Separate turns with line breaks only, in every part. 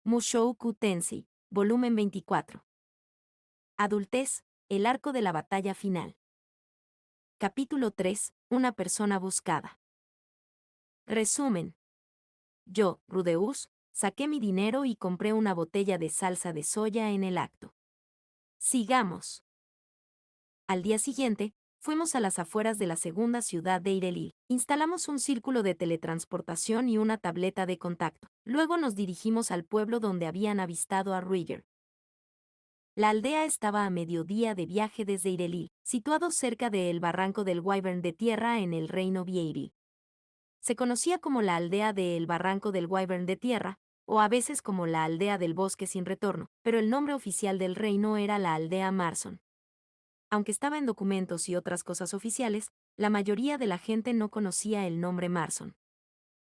Mushoku Tensei, volumen 24. Adultez, el arco de la batalla final. Capítulo 3. Una persona buscada. Resumen. Yo, Rudeus, saqué mi dinero y compré una botella de salsa de soya en el acto. Sigamos. Al día siguiente, fuimos a las afueras de la segunda ciudad de Irelia. Instalamos un círculo de teletransportación y una tableta de contacto. Luego nos dirigimos al pueblo donde habían avistado a Rieger. La aldea estaba a mediodía de viaje desde Irelia, situado cerca del barranco del Wyvern de Tierra en el reino Vieiri. Se conocía como la aldea del barranco del Wyvern de Tierra, o a veces como la aldea del bosque sin retorno, pero el nombre oficial del reino era la aldea Marson. Aunque estaba en documentos y otras cosas oficiales, la mayoría de la gente no conocía el nombre Marson.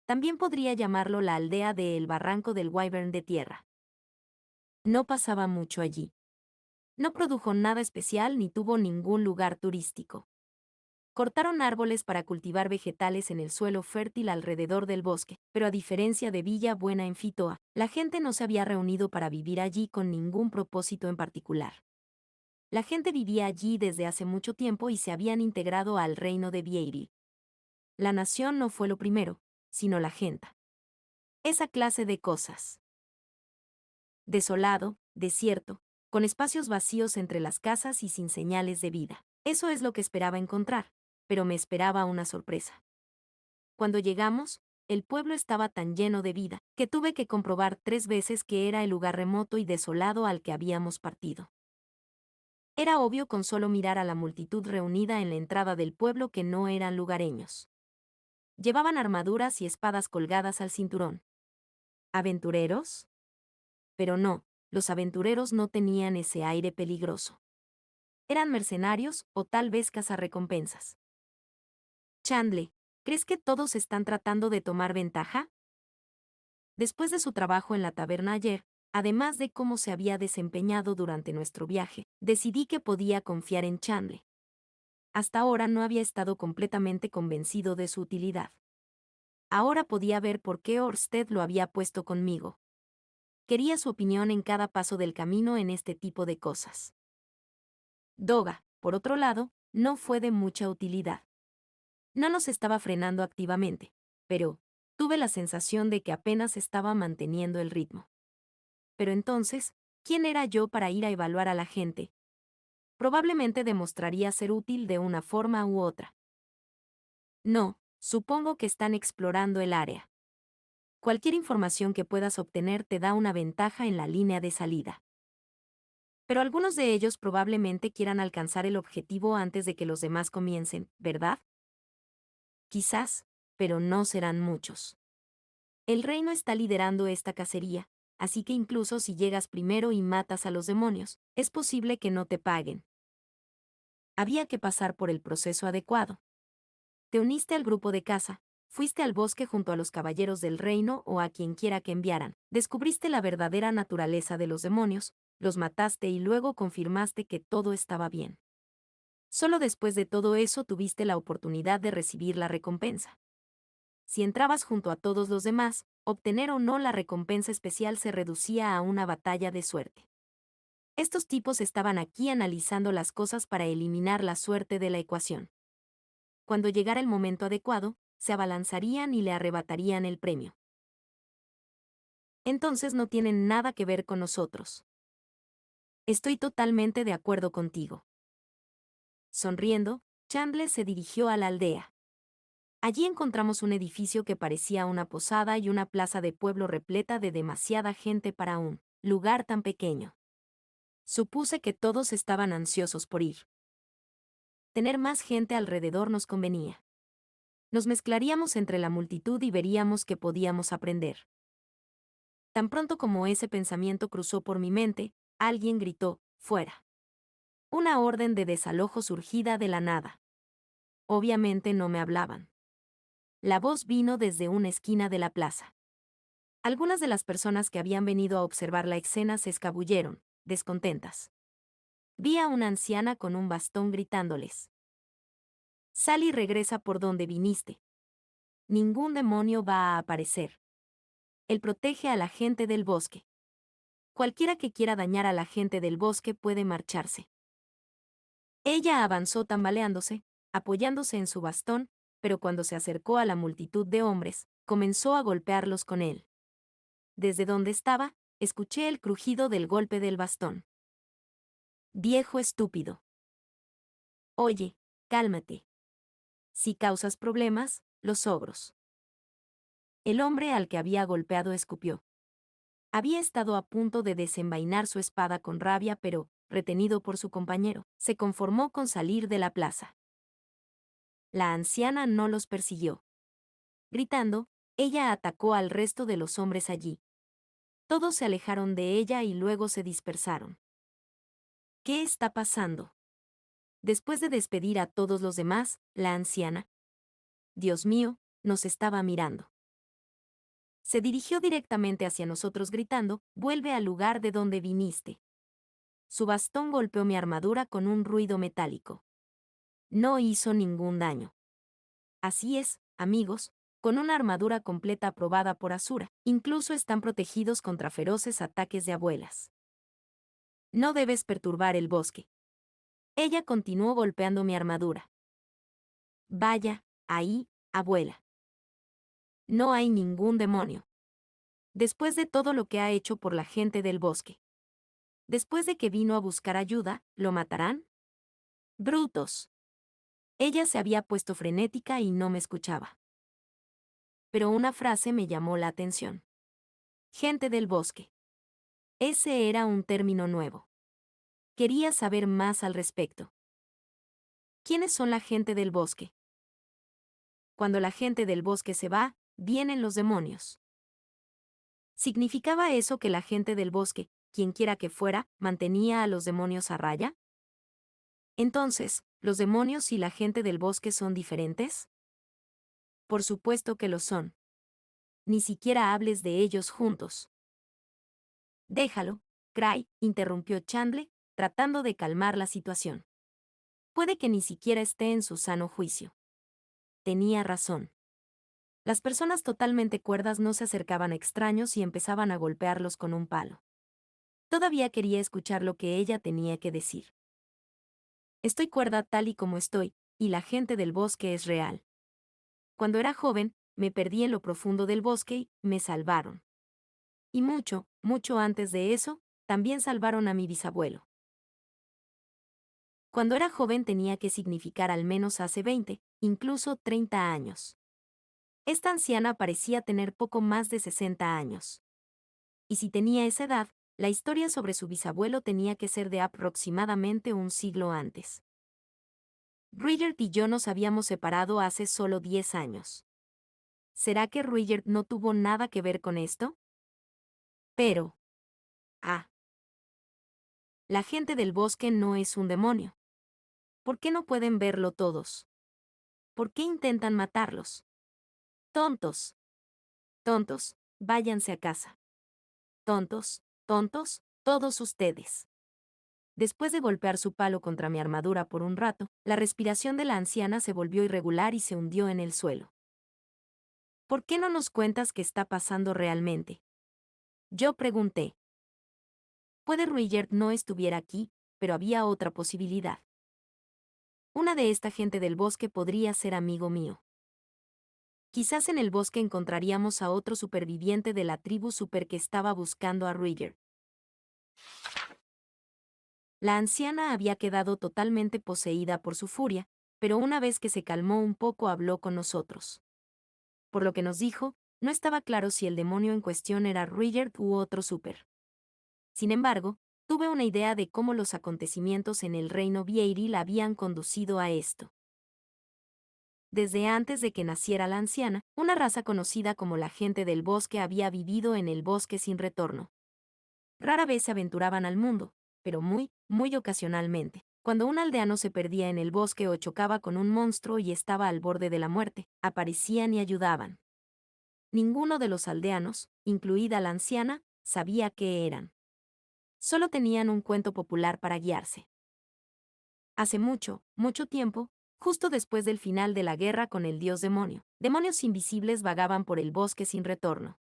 También podría llamarlo la aldea del barranco del Wyvern de Tierra. No pasaba mucho allí. No produjo nada especial ni tuvo ningún lugar turístico. Cortaron árboles para cultivar vegetales en el suelo fértil alrededor del bosque, pero a diferencia de Villa Buena en Fitoa, la gente no se había reunido para vivir allí con ningún propósito en particular. La gente vivía allí desde hace mucho tiempo y se habían integrado al reino de Vieiri. La nación no fue lo primero, sino la gente. Esa clase de cosas. Desolado, desierto, con espacios vacíos entre las casas y sin señales de vida. Eso es lo que esperaba encontrar, pero me esperaba una sorpresa. Cuando llegamos, el pueblo estaba tan lleno de vida, que tuve que comprobar 3 veces que era el lugar remoto y desolado al que habíamos partido. Era obvio con solo mirar a la multitud reunida en la entrada del pueblo que no eran lugareños. Llevaban armaduras y espadas colgadas al cinturón. ¿Aventureros? Pero no, los aventureros no tenían ese aire peligroso. Eran mercenarios o tal vez cazarrecompensas. Chandler, ¿crees que todos están tratando de tomar ventaja? Después de su trabajo en la taberna ayer, además de cómo se había desempeñado durante nuestro viaje, decidí que podía confiar en Chandler. Hasta ahora no había estado completamente convencido de su utilidad. Ahora podía ver por qué Orsted lo había puesto conmigo. Quería su opinión en cada paso del camino en este tipo de cosas. Doga, por otro lado, no fue de mucha utilidad. No nos estaba frenando activamente, pero tuve la sensación de que apenas estaba manteniendo el ritmo. Pero entonces, ¿quién era yo para ir a evaluar a la gente? Probablemente demostraría ser útil de una forma u otra. No, supongo que están explorando el área. Cualquier información que puedas obtener te da una ventaja en la línea de salida. Pero algunos de ellos probablemente quieran alcanzar el objetivo antes de que los demás comiencen, ¿verdad? Quizás, pero no serán muchos. El reino está liderando esta cacería, así que incluso si llegas primero y matas a los demonios, es posible que no te paguen. Había que pasar por el proceso adecuado. Te uniste al grupo de caza, fuiste al bosque junto a los caballeros del reino o a quien quiera que enviaran, descubriste la verdadera naturaleza de los demonios, los mataste y luego confirmaste que todo estaba bien. Solo después de todo eso tuviste la oportunidad de recibir la recompensa. Si entrabas junto a todos los demás, obtener o no la recompensa especial se reducía a una batalla de suerte. Estos tipos estaban aquí analizando las cosas para eliminar la suerte de la ecuación. Cuando llegara el momento adecuado, se abalanzarían y le arrebatarían el premio. Entonces no tienen nada que ver con nosotros. Estoy totalmente de acuerdo contigo. Sonriendo, Chandler se dirigió a la aldea. Allí encontramos un edificio que parecía una posada y una plaza de pueblo repleta de demasiada gente para un lugar tan pequeño. Supuse que todos estaban ansiosos por ir. Tener más gente alrededor nos convenía. Nos mezclaríamos entre la multitud y veríamos qué podíamos aprender. Tan pronto como ese pensamiento cruzó por mi mente, alguien gritó, «¡Fuera!». Una orden de desalojo surgida de la nada. Obviamente no me hablaban. La voz vino desde una esquina de la plaza. Algunas de las personas que habían venido a observar la escena se escabulleron, descontentas. Vi a una anciana con un bastón gritándoles: «Sal y regresa por donde viniste. Ningún demonio va a aparecer. Él protege a la gente del bosque». Cualquiera que quiera dañar a la gente del bosque puede marcharse. Ella avanzó tambaleándose, apoyándose en su bastón, pero cuando se acercó a la multitud de hombres, comenzó a golpearlos con él. Desde donde estaba, escuché el crujido del golpe del bastón. Viejo estúpido. Oye, cálmate. Si causas problemas, los ogros. El hombre al que había golpeado escupió. Había estado a punto de desenvainar su espada con rabia, pero, retenido por su compañero, se conformó con salir de la plaza. La anciana no los persiguió. Gritando, ella atacó al resto de los hombres allí. Todos se alejaron de ella y luego se dispersaron. ¿Qué está pasando? Después de despedir a todos los demás, la anciana, Dios mío, nos estaba mirando. Se dirigió directamente hacia nosotros gritando, vuelve al lugar de donde viniste. Su bastón golpeó mi armadura con un ruido metálico. No hizo ningún daño. Así es, amigos, con una armadura completa aprobada por Asura, incluso están protegidos contra feroces ataques de abuelas. No debes perturbar el bosque. Ella continuó golpeando mi armadura. Vaya, ahí, abuela. No hay ningún demonio. Después de todo lo que ha hecho por la gente del bosque. Después de que vino a buscar ayuda, ¿lo matarán? Brutos. Ella se había puesto frenética y no me escuchaba. Pero una frase me llamó la atención. Gente del bosque. Ese era un término nuevo. Quería saber más al respecto. ¿Quiénes son la gente del bosque? Cuando la gente del bosque se va, vienen los demonios. ¿Significaba eso que la gente del bosque, quienquiera que fuera, mantenía a los demonios a raya? Entonces, ¿los demonios y la gente del bosque son diferentes? Por supuesto que lo son. Ni siquiera hables de ellos juntos. Déjalo, Cray, interrumpió Chandler, tratando de calmar la situación. Puede que ni siquiera esté en su sano juicio. Tenía razón. Las personas totalmente cuerdas no se acercaban a extraños y empezaban a golpearlos con un palo. Todavía quería escuchar lo que ella tenía que decir. Estoy cuerda tal y como estoy, y la gente del bosque es real. Cuando era joven, me perdí en lo profundo del bosque y me salvaron. Y mucho, mucho antes de eso, también salvaron a mi bisabuelo. Cuando era joven tenía que significar al menos hace 20, incluso 30 años. Esta anciana parecía tener poco más de 60 años. Y si tenía esa edad, la historia sobre su bisabuelo tenía que ser de aproximadamente un siglo antes. Ruigert y yo nos habíamos separado hace solo 10 años. ¿Será que Ruigert no tuvo nada que ver con esto? Pero... la gente del bosque no es un demonio. ¿Por qué no pueden verlo todos? ¿Por qué intentan matarlos? Tontos. Tontos, váyanse a casa. Tontos, tontos, todos ustedes. Después de golpear su palo contra mi armadura por un rato, la respiración de la anciana se volvió irregular y se hundió en el suelo. ¿Por qué no nos cuentas qué está pasando realmente? Yo pregunté. Puede Ruigert no estuviera aquí, pero había otra posibilidad. Una de esta gente del bosque podría ser amigo mío. Quizás en el bosque encontraríamos a otro superviviente de la tribu super que estaba buscando a Ruigert. La anciana había quedado totalmente poseída por su furia, pero una vez que se calmó un poco habló con nosotros. Por lo que nos dijo, no estaba claro si el demonio en cuestión era Ruigert u otro super. Sin embargo, tuve una idea de cómo los acontecimientos en el reino Vieiri la habían conducido a esto. Desde antes de que naciera la anciana, una raza conocida como la gente del bosque había vivido en el bosque sin retorno. Rara vez se aventuraban al mundo, pero muy, muy ocasionalmente. Cuando un aldeano se perdía en el bosque o chocaba con un monstruo y estaba al borde de la muerte, aparecían y ayudaban. Ninguno de los aldeanos, incluida la anciana, sabía qué eran. Solo tenían un cuento popular para guiarse. Hace mucho, mucho tiempo, justo después del final de la guerra con el dios demonio, demonios invisibles vagaban por el bosque sin retorno.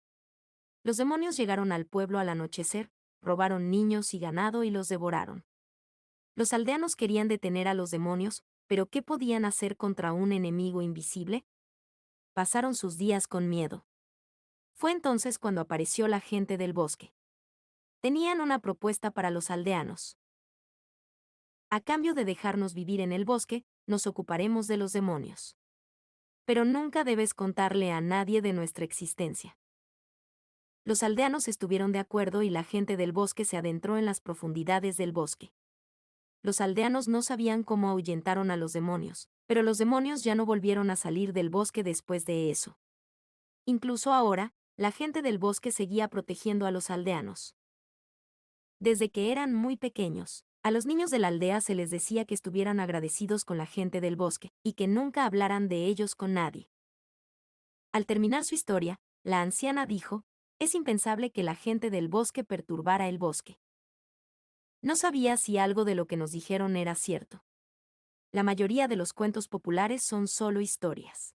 Los demonios llegaron al pueblo al anochecer, robaron niños y ganado y los devoraron. Los aldeanos querían detener a los demonios, pero ¿qué podían hacer contra un enemigo invisible? Pasaron sus días con miedo. Fue entonces cuando apareció la gente del bosque. Tenían una propuesta para los aldeanos. A cambio de dejarnos vivir en el bosque, nos ocuparemos de los demonios. Pero nunca debes contarle a nadie de nuestra existencia. Los aldeanos estuvieron de acuerdo y la gente del bosque se adentró en las profundidades del bosque. Los aldeanos no sabían cómo ahuyentaron a los demonios, pero los demonios ya no volvieron a salir del bosque después de eso. Incluso ahora, la gente del bosque seguía protegiendo a los aldeanos. Desde que eran muy pequeños, a los niños de la aldea se les decía que estuvieran agradecidos con la gente del bosque, y que nunca hablaran de ellos con nadie. Al terminar su historia, la anciana dijo, es impensable que la gente del bosque perturbara el bosque. No sabía si algo de lo que nos dijeron era cierto. La mayoría de los cuentos populares son solo historias.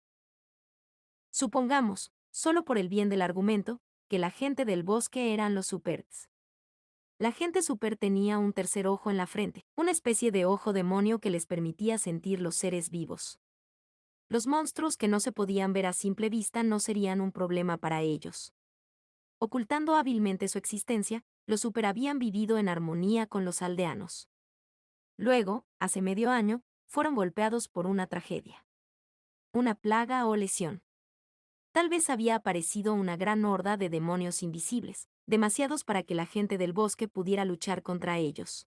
Supongamos, solo por el bien del argumento, que la gente del bosque eran los Superts. La gente super tenía un tercer ojo en la frente, una especie de ojo demonio que les permitía sentir los seres vivos. Los monstruos que no se podían ver a simple vista no serían un problema para ellos. Ocultando hábilmente su existencia, los super habían vivido en armonía con los aldeanos. Luego, hace medio año, fueron golpeados por una tragedia. Una plaga o lesión. Tal vez había aparecido una gran horda de demonios invisibles, demasiados para que la gente del bosque pudiera luchar contra ellos.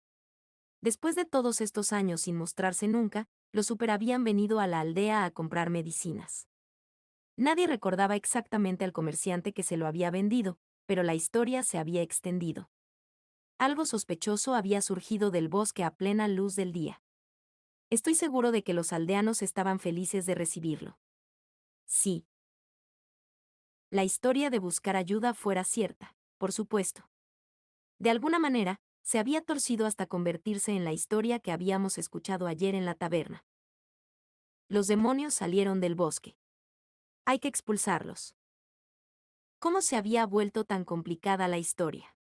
Después de todos estos años sin mostrarse nunca, los super habían venido a la aldea a comprar medicinas. Nadie recordaba exactamente al comerciante que se lo había vendido, pero la historia se había extendido. Algo sospechoso había surgido del bosque a plena luz del día. Estoy seguro de que los aldeanos estaban felices de recibirlo. Sí. La historia de buscar ayuda fuera cierta, por supuesto. De alguna manera, se había torcido hasta convertirse en la historia que habíamos escuchado ayer en la taberna. Los demonios salieron del bosque. Hay que expulsarlos. ¿Cómo se había vuelto tan complicada la historia?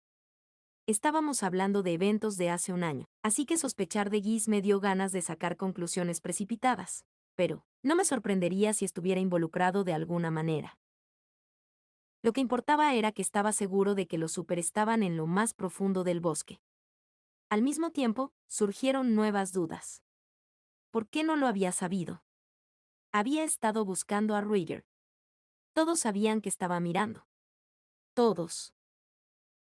Estábamos hablando de eventos de hace un año, así que sospechar de Guis me dio ganas de sacar conclusiones precipitadas, pero no me sorprendería si estuviera involucrado de alguna manera. Lo que importaba era que estaba seguro de que los super estaban en lo más profundo del bosque. Al mismo tiempo, surgieron nuevas dudas. ¿Por qué no lo había sabido? Había estado buscando a Rüdiger. Todos sabían que estaba mirando. Todos.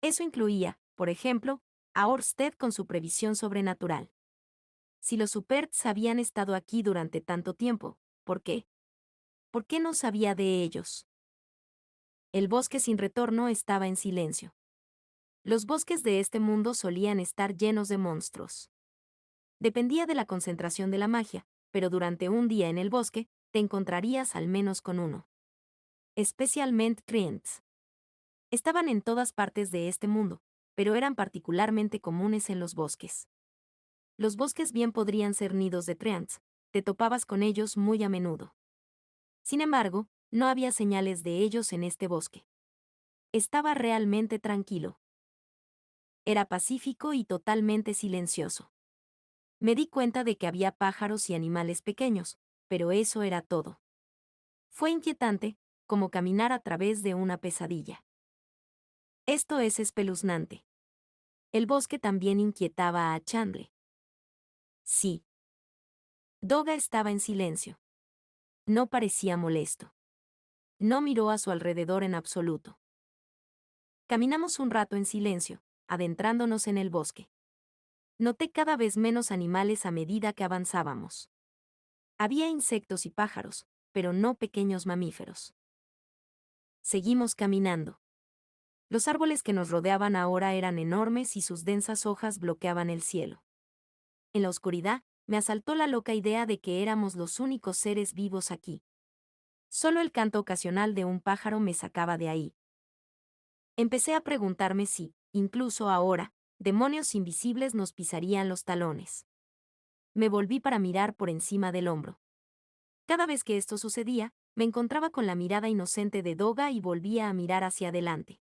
Eso incluía, por ejemplo, a Orsted con su previsión sobrenatural. Si los Superts habían estado aquí durante tanto tiempo, ¿por qué? ¿Por qué no sabía de ellos? El bosque sin retorno estaba en silencio. Los bosques de este mundo solían estar llenos de monstruos. Dependía de la concentración de la magia, pero durante un día en el bosque, te encontrarías al menos con uno. Especialmente Krients. Estaban en todas partes de este mundo, pero eran particularmente comunes en los bosques. Los bosques bien podrían ser nidos de Treants, te topabas con ellos muy a menudo. Sin embargo, no había señales de ellos en este bosque. Estaba realmente tranquilo. Era pacífico y totalmente silencioso. Me di cuenta de que había pájaros y animales pequeños, pero eso era todo. Fue inquietante, como caminar a través de una pesadilla. Esto es espeluznante. El bosque también inquietaba a Chandler. Sí. Doga estaba en silencio. No parecía molesto. No miró a su alrededor en absoluto. Caminamos un rato en silencio, adentrándonos en el bosque. Noté cada vez menos animales a medida que avanzábamos. Había insectos y pájaros, pero no pequeños mamíferos. Seguimos caminando. Los árboles que nos rodeaban ahora eran enormes y sus densas hojas bloqueaban el cielo. En la oscuridad, me asaltó la loca idea de que éramos los únicos seres vivos aquí. Solo el canto ocasional de un pájaro me sacaba de ahí. Empecé a preguntarme si, incluso ahora, demonios invisibles nos pisarían los talones. Me volví para mirar por encima del hombro. Cada vez que esto sucedía, me encontraba con la mirada inocente de Doga y volvía a mirar hacia adelante.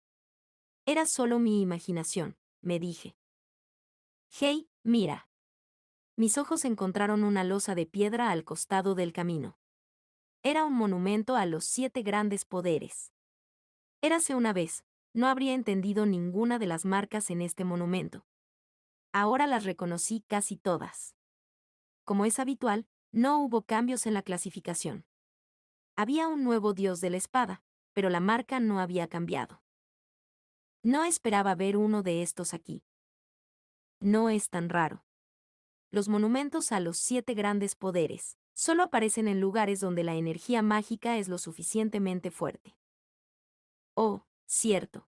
Era solo mi imaginación, me dije. Hey, mira. Mis ojos encontraron una losa de piedra al costado del camino. Era un monumento a los 7 grandes poderes. Érase una vez, no habría entendido ninguna de las marcas en este monumento. Ahora las reconocí casi todas. Como es habitual, no hubo cambios en la clasificación. Había un nuevo dios de la espada, pero la marca no había cambiado. No esperaba ver uno de estos aquí. No es tan raro. Los monumentos a los 7 grandes poderes solo aparecen en lugares donde la energía mágica es lo suficientemente fuerte. Oh, cierto.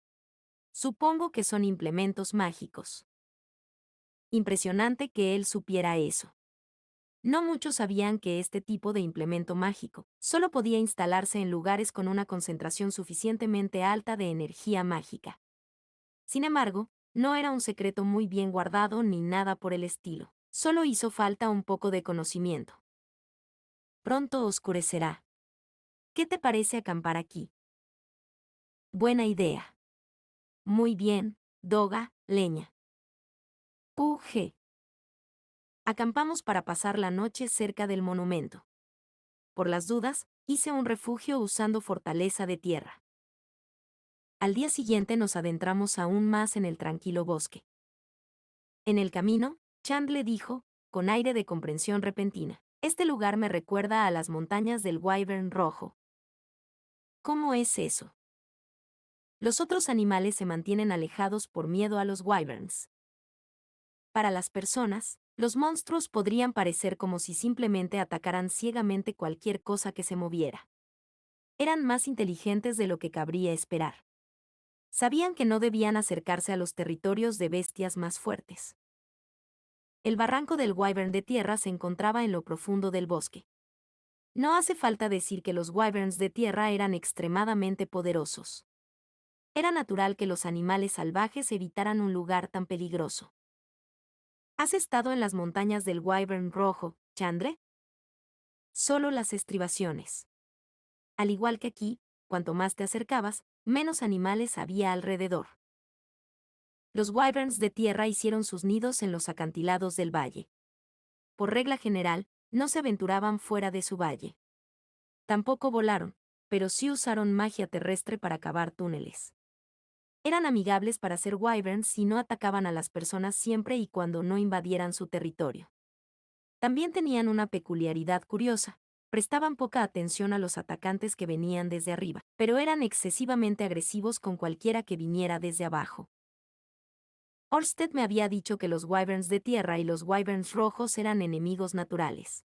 Supongo que son implementos mágicos. Impresionante que él supiera eso. No muchos sabían que este tipo de implemento mágico solo podía instalarse en lugares con una concentración suficientemente alta de energía mágica. Sin embargo, no era un secreto muy bien guardado ni nada por el estilo. Solo hizo falta un poco de conocimiento. Pronto oscurecerá. ¿Qué te parece acampar aquí? Buena idea. Muy bien, Doga, leña. UG. Acampamos para pasar la noche cerca del monumento. Por las dudas, hice un refugio usando fortaleza de tierra. Al día siguiente nos adentramos aún más en el tranquilo bosque. En el camino, Chand le dijo, con aire de comprensión repentina, este lugar me recuerda a las montañas del Wyvern Rojo. ¿Cómo es eso? Los otros animales se mantienen alejados por miedo a los Wyverns. Para las personas, los monstruos podrían parecer como si simplemente atacaran ciegamente cualquier cosa que se moviera. Eran más inteligentes de lo que cabría esperar. Sabían que no debían acercarse a los territorios de bestias más fuertes. El barranco del Wyvern de tierra se encontraba en lo profundo del bosque. No hace falta decir que los Wyverns de tierra eran extremadamente poderosos. Era natural que los animales salvajes evitaran un lugar tan peligroso. ¿Has estado en las montañas del Wyvern Rojo, Chandre? Solo las estribaciones. Al igual que aquí, cuanto más te acercabas, menos animales había alrededor. Los Wyverns de tierra hicieron sus nidos en los acantilados del valle. Por regla general, no se aventuraban fuera de su valle. Tampoco volaron, pero sí usaron magia terrestre para cavar túneles. Eran amigables para ser Wyverns y no atacaban a las personas siempre y cuando no invadieran su territorio. También tenían una peculiaridad curiosa. Prestaban poca atención a los atacantes que venían desde arriba, pero eran excesivamente agresivos con cualquiera que viniera desde abajo. Orsted me había dicho que los Wyverns de tierra y los Wyverns rojos eran enemigos naturales.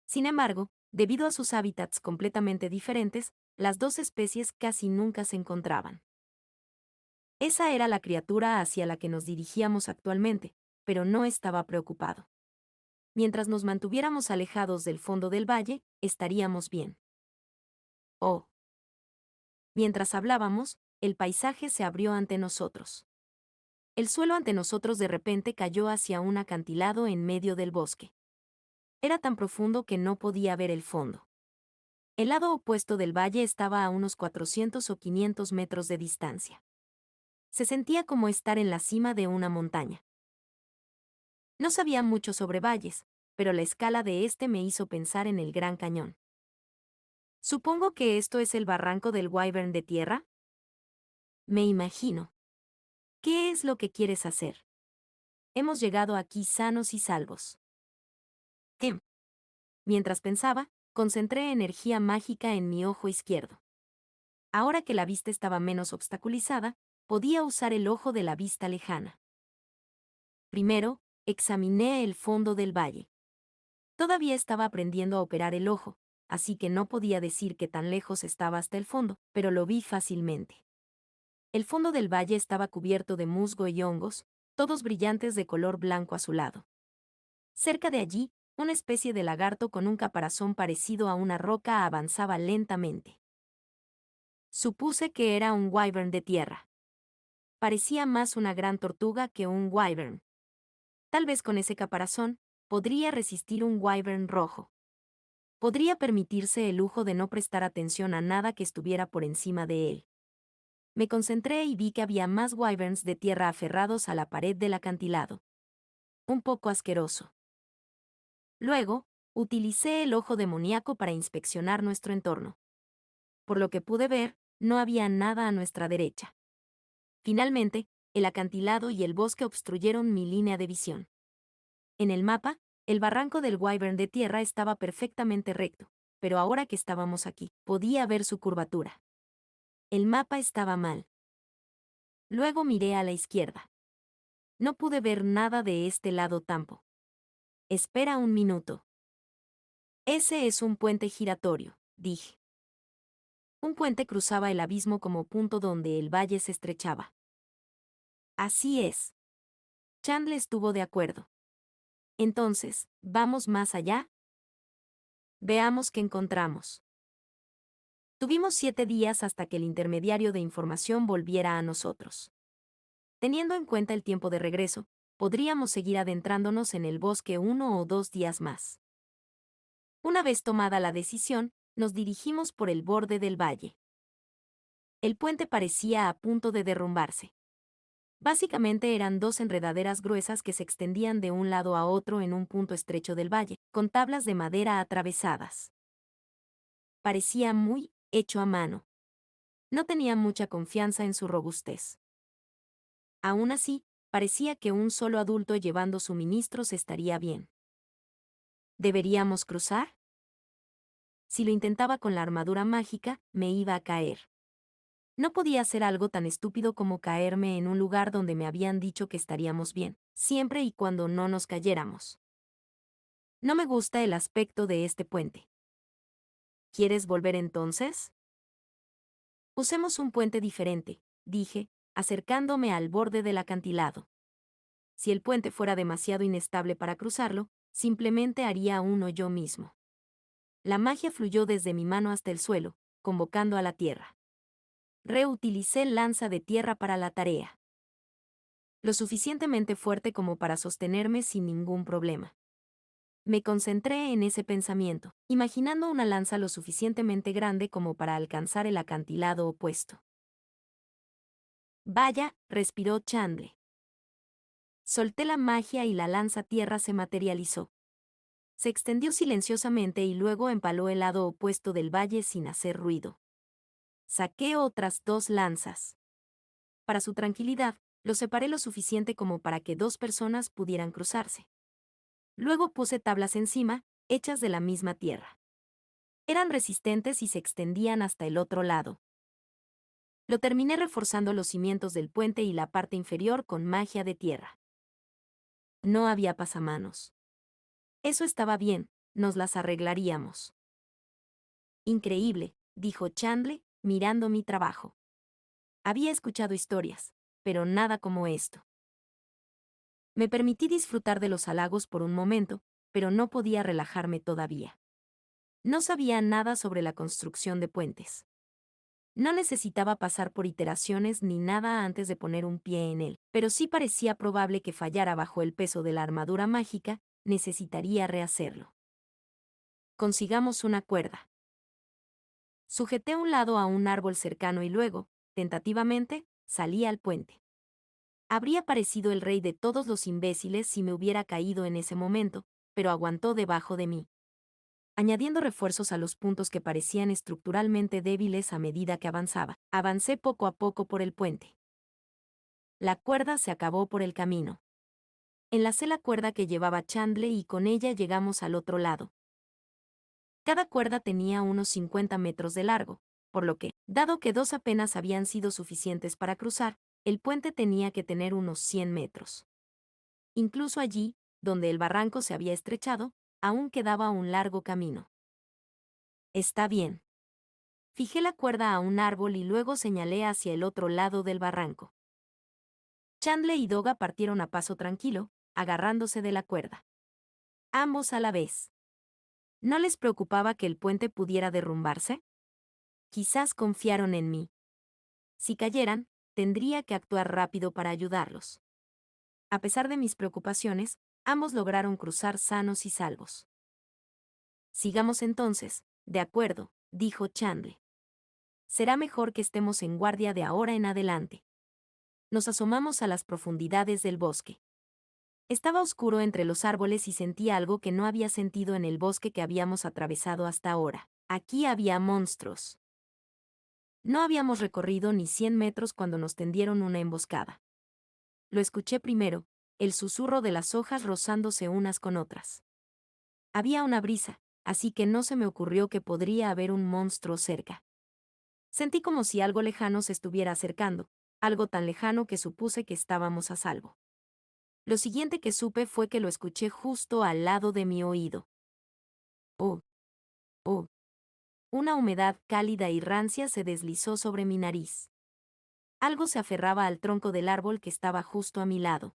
Sin embargo, debido a sus hábitats completamente diferentes, las dos especies casi nunca se encontraban. Esa era la criatura hacia la que nos dirigíamos actualmente, pero no estaba preocupado. Mientras nos mantuviéramos alejados del fondo del valle, estaríamos bien. Oh. Mientras hablábamos, el paisaje se abrió ante nosotros. El suelo ante nosotros de repente cayó hacia un acantilado en medio del bosque. Era tan profundo que no podía ver el fondo. El lado opuesto del valle estaba a unos 400 o 500 metros de distancia. Se sentía como estar en la cima de una montaña. No sabía mucho sobre valles, pero la escala de este me hizo pensar en el Gran Cañón. Supongo que esto es el barranco del Wyvern de tierra. Me imagino. ¿Qué es lo que quieres hacer? Hemos llegado aquí sanos y salvos. Mientras pensaba, concentré energía mágica en mi ojo izquierdo. Ahora que la vista estaba menos obstaculizada, podía usar el ojo de la vista lejana. Primero, examiné el fondo del valle. Todavía estaba aprendiendo a operar el ojo, así que no podía decir qué tan lejos estaba hasta el fondo, pero lo vi fácilmente. El fondo del valle estaba cubierto de musgo y hongos, todos brillantes de color blanco azulado. Cerca de allí, una especie de lagarto con un caparazón parecido a una roca avanzaba lentamente. Supuse que era un wyvern de tierra. Parecía más una gran tortuga que un wyvern. Tal vez con ese caparazón, podría resistir un wyvern rojo. Podría permitirse el lujo de no prestar atención a nada que estuviera por encima de él. Me concentré y vi que había más wyverns de tierra aferrados a la pared del acantilado. Un poco asqueroso. Luego, utilicé el ojo demoníaco para inspeccionar nuestro entorno. Por lo que pude ver, no había nada a nuestra derecha. Finalmente, el acantilado y el bosque obstruyeron mi línea de visión. En el mapa, el barranco del wyvern de tierra estaba perfectamente recto, pero ahora que estábamos aquí, podía ver su curvatura. El mapa estaba mal. Luego miré a la izquierda. No pude ver nada de este lado tampoco. Espera un minuto. Ese es un puente giratorio, dije. Un puente cruzaba el abismo como punto donde el valle se estrechaba. Así es. Chandler estuvo de acuerdo. Entonces, ¿vamos más allá? Veamos qué encontramos. Tuvimos 7 días hasta que el intermediario de información volviera a nosotros. Teniendo en cuenta el tiempo de regreso, podríamos seguir adentrándonos en el bosque 1 o 2 días más. Una vez tomada la decisión, nos dirigimos por el borde del valle. El puente parecía a punto de derrumbarse. Básicamente eran 2 enredaderas gruesas que se extendían de un lado a otro en un punto estrecho del valle, con tablas de madera atravesadas. Parecía muy hecho a mano. No tenía mucha confianza en su robustez. Aún así, parecía que un solo adulto llevando suministros estaría bien. ¿Deberíamos cruzar? Si lo intentaba con la armadura mágica, me iba a caer. No podía hacer algo tan estúpido como caerme en un lugar donde me habían dicho que estaríamos bien, siempre y cuando no nos cayéramos. No me gusta el aspecto de este puente. ¿Quieres volver entonces? Usemos un puente diferente, dije, acercándome al borde del acantilado. Si el puente fuera demasiado inestable para cruzarlo, simplemente haría uno yo mismo. La magia fluyó desde mi mano hasta el suelo, convocando a la tierra. Reutilicé lanza de tierra para la tarea. Lo suficientemente fuerte como para sostenerme sin ningún problema. Me concentré en ese pensamiento, imaginando una lanza lo suficientemente grande como para alcanzar el acantilado opuesto. Vaya, respiró Chandler. Solté la magia y la lanza tierra se materializó. Se extendió silenciosamente y luego empaló el lado opuesto del valle sin hacer ruido. Saqué otras 2 lanzas. Para su tranquilidad, los separé lo suficiente como para que 2 personas pudieran cruzarse. Luego puse tablas encima, hechas de la misma tierra. Eran resistentes y se extendían hasta el otro lado. Lo terminé reforzando los cimientos del puente y la parte inferior con magia de tierra. No había pasamanos. Eso estaba bien, nos las arreglaríamos. Increíble, dijo Chandler, mirando mi trabajo. Había escuchado historias, pero nada como esto. Me permití disfrutar de los halagos por un momento, pero no podía relajarme todavía. No sabía nada sobre la construcción de puentes. No necesitaba pasar por iteraciones ni nada antes de poner un pie en él, pero sí parecía probable que fallara bajo el peso de la armadura mágica, necesitaría rehacerlo. Consigamos una cuerda. Sujeté un lado a un árbol cercano y luego, tentativamente, salí al puente. Habría parecido el rey de todos los imbéciles si me hubiera caído en ese momento, pero aguantó debajo de mí. Añadiendo refuerzos a los puntos que parecían estructuralmente débiles a medida que avanzaba, avancé poco a poco por el puente. La cuerda se acabó por el camino. Enlacé la cuerda que llevaba Chandler y con ella llegamos al otro lado. Cada cuerda tenía unos 50 metros de largo, por lo que, dado que 2 apenas habían sido suficientes para cruzar, el puente tenía que tener unos 100 metros. Incluso allí, donde el barranco se había estrechado, aún quedaba un largo camino. Está bien. Fijé la cuerda a un árbol y luego señalé hacia el otro lado del barranco. Chandler y Doga partieron a paso tranquilo, agarrándose de la cuerda. Ambos a la vez. ¿No les preocupaba que el puente pudiera derrumbarse? Quizás confiaron en mí. Si cayeran, tendría que actuar rápido para ayudarlos. A pesar de mis preocupaciones, ambos lograron cruzar sanos y salvos. Sigamos entonces, de acuerdo, dijo Chandler. Será mejor que estemos en guardia de ahora en adelante. Nos asomamos a las profundidades del bosque. Estaba oscuro entre los árboles y sentí algo que no había sentido en el bosque que habíamos atravesado hasta ahora. Aquí había monstruos. No habíamos recorrido ni 100 metros cuando nos tendieron una emboscada. Lo escuché primero, el susurro de las hojas rozándose unas con otras. Había una brisa, así que no se me ocurrió que podría haber un monstruo cerca. Sentí como si algo lejano se estuviera acercando, algo tan lejano que supuse que estábamos a salvo. Lo siguiente que supe fue que lo escuché justo al lado de mi oído. Oh, oh. Una humedad cálida y rancia se deslizó sobre mi nariz. Algo se aferraba al tronco del árbol que estaba justo a mi lado.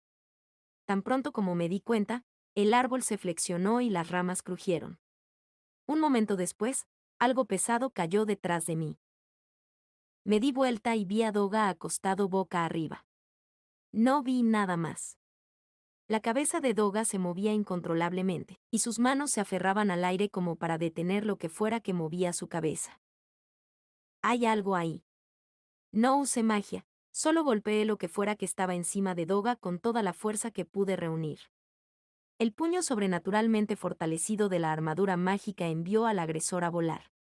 Tan pronto como me di cuenta, el árbol se flexionó y las ramas crujieron. Un momento después, algo pesado cayó detrás de mí. Me di vuelta y vi a Doga acostado boca arriba. No vi nada más. La cabeza de Doga se movía incontrolablemente, y sus manos se aferraban al aire como para detener lo que fuera que movía su cabeza. Hay algo ahí. No usé magia, solo golpeé lo que fuera que estaba encima de Doga con toda la fuerza que pude reunir. El puño sobrenaturalmente fortalecido de la armadura mágica envió al agresor a volar.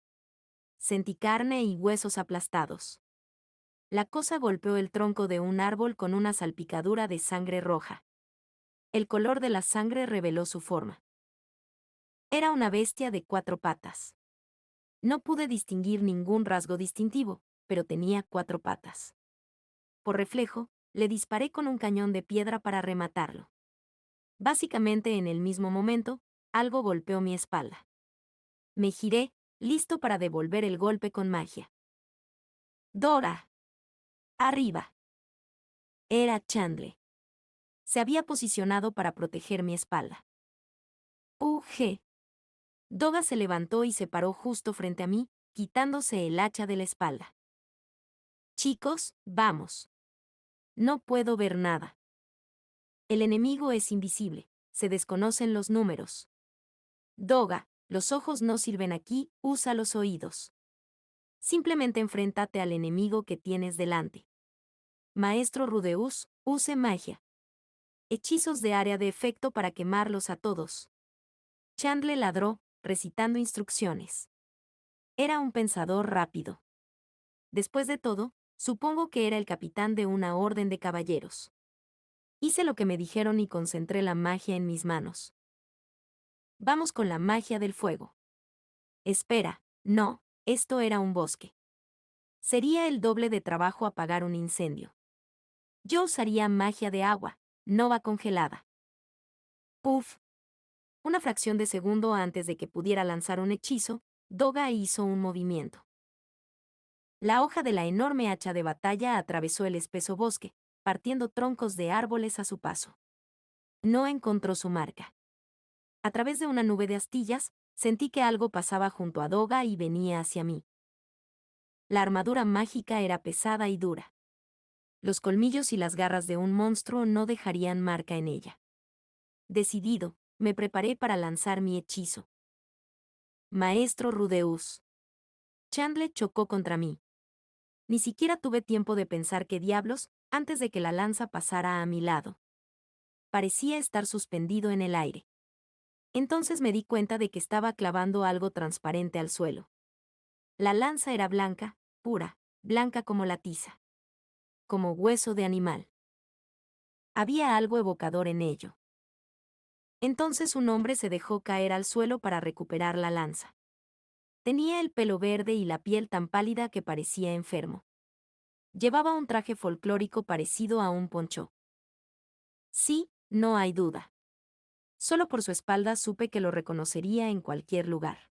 Sentí carne y huesos aplastados. La cosa golpeó el tronco de un árbol con una salpicadura de sangre roja. El color de la sangre reveló su forma. Era una bestia de 4 patas. No pude distinguir ningún rasgo distintivo, pero tenía 4 patas. Por reflejo, le disparé con un cañón de piedra para rematarlo. Básicamente en el mismo momento, algo golpeó mi espalda. Me giré, listo para devolver el golpe con magia. ¡Dora! ¡Arriba! Era Chandler. Se había posicionado para proteger mi espalda. ¡Ug! Doga se levantó y se paró justo frente a mí, quitándose el hacha de la espalda. Chicos, vamos. No puedo ver nada. El enemigo es invisible, se desconocen los números. Doga, los ojos no sirven aquí, usa los oídos. Simplemente enfréntate al enemigo que tienes delante. Maestro Rudeus, use magia. Hechizos de área de efecto para quemarlos a todos. Chandler ladró, recitando instrucciones. Era un pensador rápido. Después de todo, supongo que era el capitán de una orden de caballeros. Hice lo que me dijeron y concentré la magia en mis manos. Vamos con la magia del fuego. Espera, no, esto era un bosque. Sería el doble de trabajo apagar un incendio. Yo usaría magia de agua, nova congelada. Puff. Una fracción de segundo antes de que pudiera lanzar un hechizo, Doga hizo un movimiento. La hoja de la enorme hacha de batalla atravesó el espeso bosque, partiendo troncos de árboles a su paso. No encontró su marca. A través de una nube de astillas, sentí que algo pasaba junto a Doga y venía hacia mí. La armadura mágica era pesada y dura. Los colmillos y las garras de un monstruo no dejarían marca en ella. Decidido, me preparé para lanzar mi hechizo. Maestro Rudeus. Chandler chocó contra mí. Ni siquiera tuve tiempo de pensar qué diablos, antes de que la lanza pasara a mi lado. Parecía estar suspendido en el aire. Entonces me di cuenta de que estaba clavando algo transparente al suelo. La lanza era blanca, pura, blanca como la tiza. Como hueso de animal. Había algo evocador en ello. Entonces un hombre se dejó caer al suelo para recuperar la lanza. Tenía el pelo verde y la piel tan pálida que parecía enfermo. Llevaba un traje folclórico parecido a un poncho. Sí, no hay duda. Solo por su espalda supe que lo reconocería en cualquier lugar.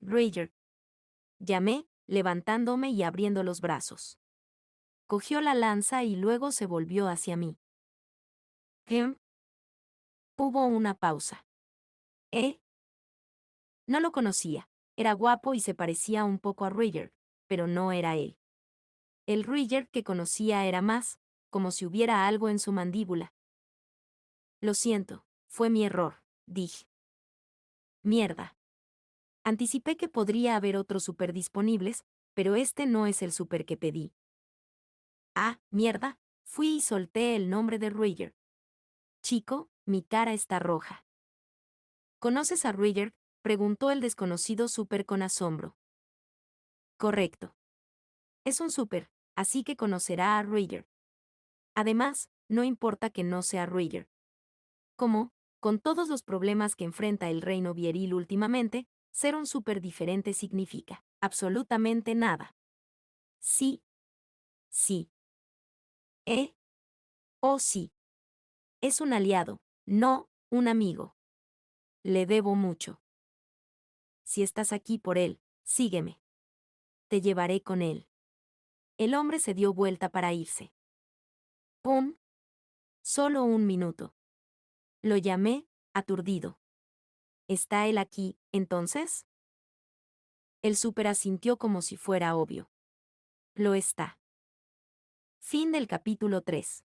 Rager. Llamé, levantándome y abriendo los brazos. Cogió la lanza y luego se volvió hacia mí. ¿Qué? Hubo una pausa. ¿Eh? No lo conocía. Era guapo y se parecía un poco a Rager, pero no era él. El Rager que conocía era más, como si hubiera algo en su mandíbula. Lo siento, fue mi error, dije. Mierda. Anticipé que podría haber otros super disponibles, pero este no es el súper que pedí. Ah, mierda, fui y solté el nombre de Roger. Chico, mi cara está roja. ¿Conoces a Roger?, preguntó el desconocido súper con asombro. Correcto. Es un súper, así que conocerá a Roger. Además, no importa que no sea Roger. Como, con todos los problemas que enfrenta el reino Vieril últimamente, ser un súper diferente significa absolutamente nada. Sí. Sí. Oh sí. Es un aliado, no un amigo. Le debo mucho. Si estás aquí por él, sígueme. Te llevaré con él. El hombre se dio vuelta para irse. ¡Pum! Solo un minuto. Lo llamé, aturdido. ¿Está él aquí, entonces? El súper asintió como si fuera obvio. Lo está. Fin del capítulo 3.